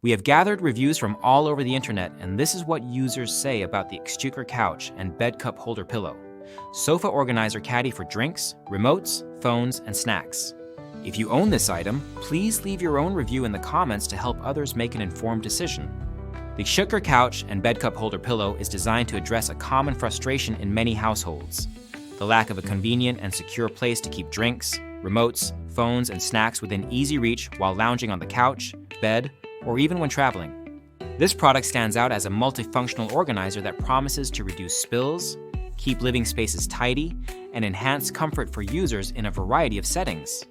We have gathered reviews from all over the internet, and this is what users say about the Xchouxer couch and bed cup holder pillow. Sofa organizer caddy for drinks, remotes, phones, and snacks. If you own this item, please leave your own review in the comments to help others make an informed decision. The Xchouxer couch and bed cup holder pillow is designed to address a common frustration in many households: the lack of a convenient and secure place to keep drinks, remotes, phones, and snacks within easy reach while lounging on the couch, bed, or even when traveling. This product stands out as a multifunctional organizer that promises to reduce spills, keep living spaces tidy, and enhance comfort for users in a variety of settings.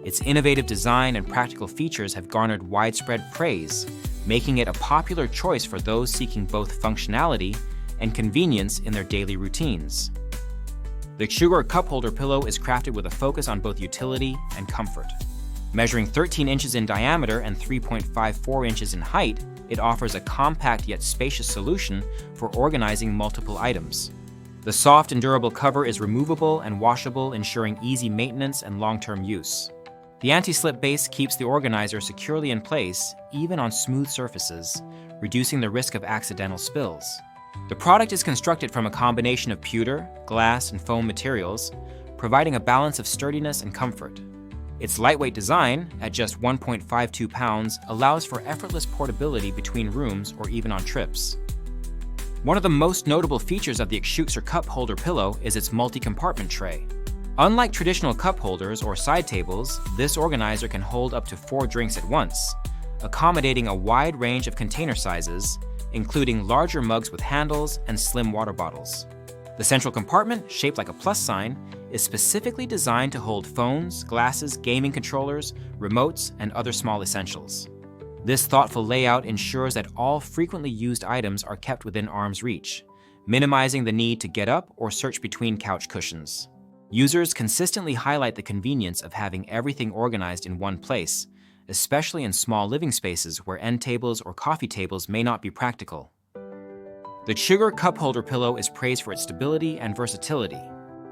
Its innovative design and practical features have garnered widespread praise, making it a popular choice for those seeking both functionality and convenience in their daily routines. The Xchouxer cup holder pillow is crafted with a focus on both utility and comfort. Measuring 13 inches in diameter and 3.54 inches in height, it offers a compact yet spacious solution for organizing multiple items. The soft and durable cover is removable and washable, ensuring easy maintenance and long-term use. The anti-slip base keeps the organizer securely in place, even on smooth surfaces, reducing the risk of accidental spills. The product is constructed from a combination of pewter, glass, and foam materials, providing a balance of sturdiness and comfort. Its lightweight design, at just 1.52 pounds, allows for effortless portability between rooms or even on trips. One of the most notable features of the Xchouxer cup holder pillow is its multi-compartment tray. Unlike traditional cup holders or side tables, this organizer can hold up to 4 drinks at once, accommodating a wide range of container sizes, including larger mugs with handles and slim water bottles. The central compartment, shaped like a plus sign, is specifically designed to hold phones, glasses, gaming controllers, remotes, and other small essentials. This thoughtful layout ensures that all frequently used items are kept within arm's reach, minimizing the need to get up or search between couch cushions. Users consistently highlight the convenience of having everything organized in one place, especially in small living spaces where end tables or coffee tables may not be practical. The Xchouxer cup holder pillow is praised for its stability and versatility.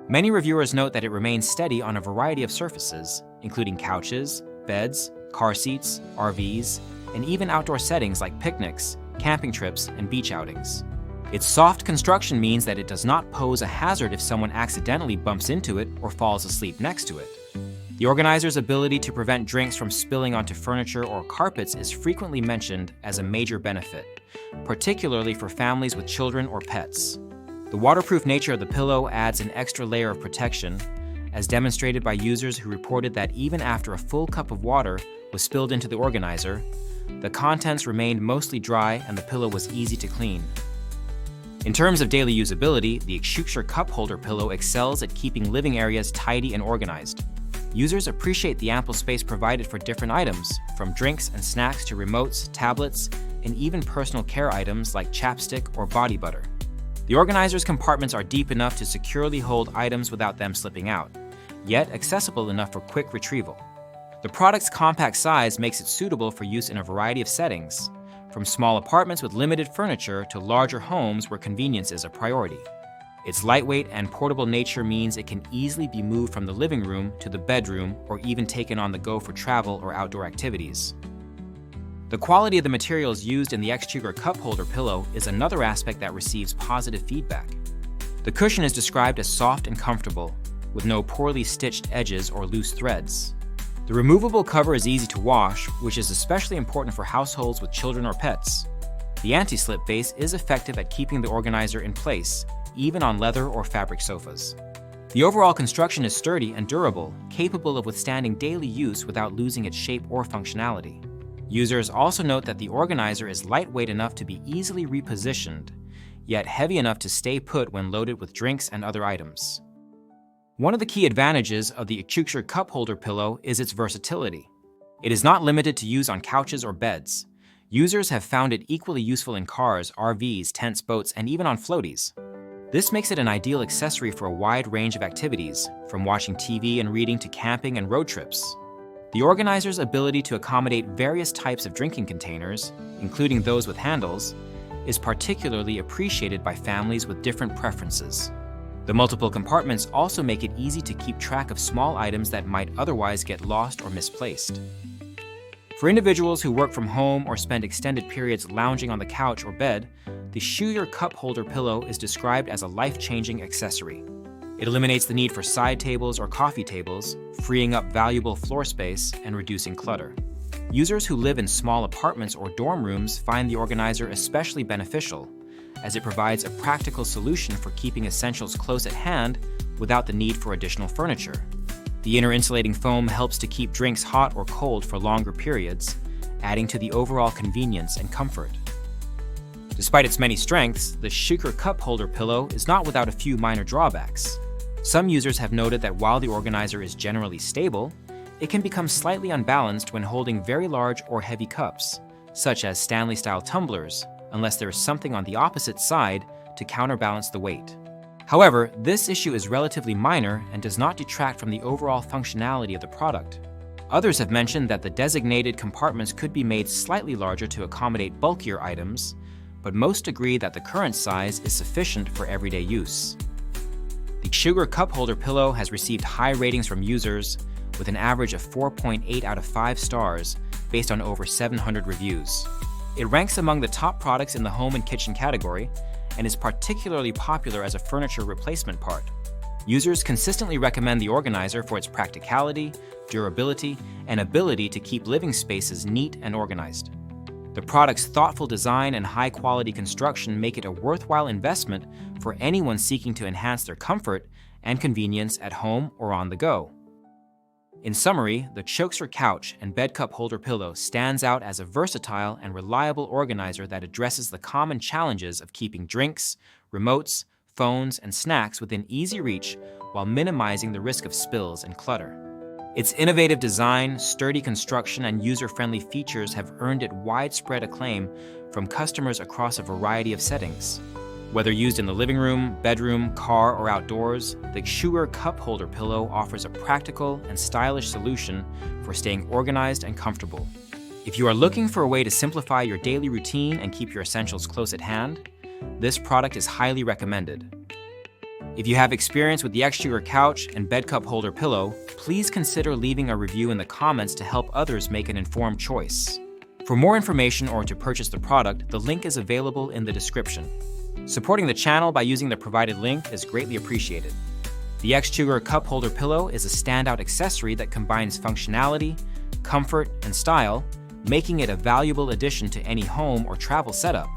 Many reviewers note that it remains steady on a variety of surfaces, including couches, beds, car seats, RVs, and even outdoor settings like picnics, camping trips, and beach outings. Its soft construction means that it does not pose a hazard if someone accidentally bumps into it or falls asleep next to it. The organizer's ability to prevent drinks from spilling onto furniture or carpets is frequently mentioned as a major benefit, particularly for families with children or pets. The waterproof nature of the pillow adds an extra layer of protection, as demonstrated by users who reported that even after a full cup of water was spilled into the organizer, the contents remained mostly dry and the pillow was easy to clean. In terms of daily usability, the Xchouxer cup holder pillow excels at keeping living areas tidy and organized. Users appreciate the ample space provided for different items, from drinks and snacks to remotes, tablets, and even personal care items like chapstick or body butter. The organizer's compartments are deep enough to securely hold items without them slipping out, yet accessible enough for quick retrieval. The product's compact size makes it suitable for use in a variety of settings, from small apartments with limited furniture to larger homes where convenience is a priority. Its lightweight and portable nature means it can easily be moved from the living room to the bedroom or even taken on the go for travel or outdoor activities. The quality of the materials used in the Xchouxer cup holder pillow is another aspect that receives positive feedback. The cushion is described as soft and comfortable, with no poorly stitched edges or loose threads. The removable cover is easy to wash, which is especially important for households with children or pets. The anti-slip base is effective at keeping the organizer in place, even on leather or fabric sofas. The overall construction is sturdy and durable, capable of withstanding daily use without losing its shape or functionality. Users also note that the organizer is lightweight enough to be easily repositioned, yet heavy enough to stay put when loaded with drinks and other items. One of the key advantages of the Xchouxer cup holder pillow is its versatility. It is not limited to use on couches or beds. Users have found it equally useful in cars, RVs, tents, boats, and even on floaties. This makes it an ideal accessory for a wide range of activities, from watching TV and reading to camping and road trips. The organizer's ability to accommodate various types of drinking containers, including those with handles, is particularly appreciated by families with different preferences. The multiple compartments also make it easy to keep track of small items that might otherwise get lost or misplaced. For individuals who work from home or spend extended periods lounging on the couch or bed, the Xchouxer cup holder pillow is described as a life-changing accessory. It eliminates the need for side tables or coffee tables, freeing up valuable floor space and reducing clutter. Users who live in small apartments or dorm rooms find the organizer especially beneficial, as it provides a practical solution for keeping essentials close at hand without the need for additional furniture. The inner insulating foam helps to keep drinks hot or cold for longer periods, adding to the overall convenience and comfort. Despite its many strengths, the Xchouxer cup holder pillow is not without a few minor drawbacks. Some users have noted that while the organizer is generally stable, it can become slightly unbalanced when holding very large or heavy cups, such as Stanley-style tumblers, unless there is something on the opposite side to counterbalance the weight. However, this issue is relatively minor and does not detract from the overall functionality of the product. Others have mentioned that the designated compartments could be made slightly larger to accommodate bulkier items, but most agree that the current size is sufficient for everyday use. The Xchouxer cup holder pillow has received high ratings from users, with an average of 4.8 out of 5 stars based on over 700 reviews. It ranks among the top products in the home and kitchen category and is particularly popular as a furniture replacement part. Users consistently recommend the organizer for its practicality, durability, and ability to keep living spaces neat and organized. The product's thoughtful design and high-quality construction make it a worthwhile investment for anyone seeking to enhance their comfort and convenience at home or on the go. In summary, the Xchouxer couch and bed cup holder pillow stands out as a versatile and reliable organizer that addresses the common challenges of keeping drinks, remotes, phones, and snacks within easy reach while minimizing the risk of spills and clutter. Its innovative design, sturdy construction, and user-friendly features have earned it widespread acclaim from customers across a variety of settings. Whether used in the living room, bedroom, car, or outdoors, the Xchouxer cup holder pillow offers a practical and stylish solution for staying organized and comfortable. If you are looking for a way to simplify your daily routine and keep your essentials close at hand, this product is highly recommended. If you have experience with the Xchouxer couch and bed cup holder pillow, please consider leaving a review in the comments to help others make an informed choice. For more information or to purchase the product, the link is available in the description. Supporting the channel by using the provided link is greatly appreciated. The Xchouxer cup holder pillow is a standout accessory that combines functionality, comfort, and style, making it a valuable addition to any home or travel setup.